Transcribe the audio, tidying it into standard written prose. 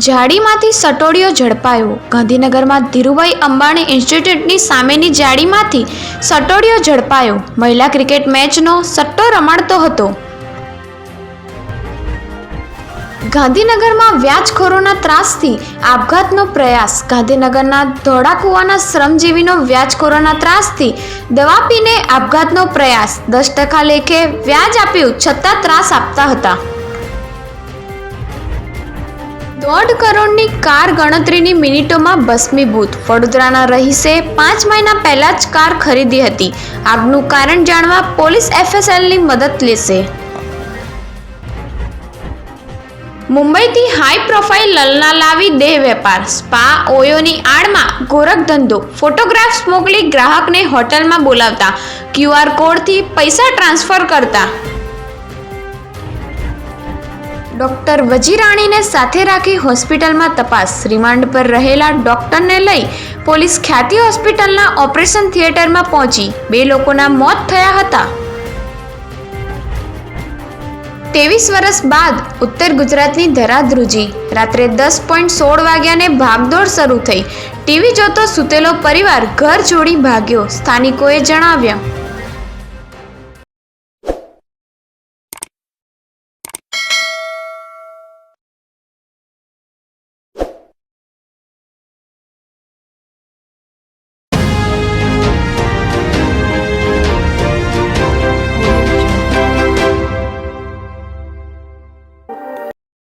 જાળીમાંથી સટોડિયો ઝડપાયો. ગાંધીનગરમાં ધીરુભાઈ અંબાણી ઇન્સ્ટિટ્યૂટની સામેની જાળીમાંથી સટોડિયો ઝડપાયો. મહિલા ક્રિકેટ મેચનો સટ્ટો રમાડતો હતો. ગાંધીનગરમાં વ્યાજખોરોના ત્રાસથી આપઘાતનો પ્રયાસ. ગાંધીનગરના ધોળાકુવાના શ્રમજીવીનો વ્યાજખોરોના ત્રાસથી દવા પીને આપઘાતનો પ્રયાસ. 10% લેખે વ્યાજ આપ્યું છતાં ત્રાસ આપતા હતા. 1.5 કરોડની કાર ગણતરીની મિનિટોમાં ભસ્મીભૂત. વડોદરાના રહીશે 5 મહિના પહેલા જ કાર ખરીદી હતી. આગનું કારણ જાણવા પોલીસ FSLની મદદ લેશે. મુંબઈથી હાઈ પ્રોફાઇલ લલના લાવી દેહ વેપાર. સ્પા ઓયોની આડમાં ગોરખ ધંધો. ફોટોગ્રાફ્સ મોકલી ગ્રાહકને હોટલમાં બોલાવતા. QR કોડથી પૈસા ટ્રાન્સફર કરતા. ડોક્ટર વજીરાણીને સાથે રાખી હોસ્પિટલમાં તપાસ. રિમાન્ડ પર રહેલા ડોક્ટરને લઈ પોલીસ ખ્યાતિ હોસ્પિટલના ઓપરેશન થિયેટરમાં પહોંચી. 2 લોકોના મોત થયા હતા. 23 વર્ષ બાદ ઉત્તર ગુજરાતની ધરાધ્રુજી. રાત્રે 10:16 વાગ્યાને ભાગદોડ શરૂ થઈ. ટીવી જોતો સૂતેલો પરિવાર ઘર છોડી ભાગ્યો. સ્થાનિકોએ જણાવ્યા.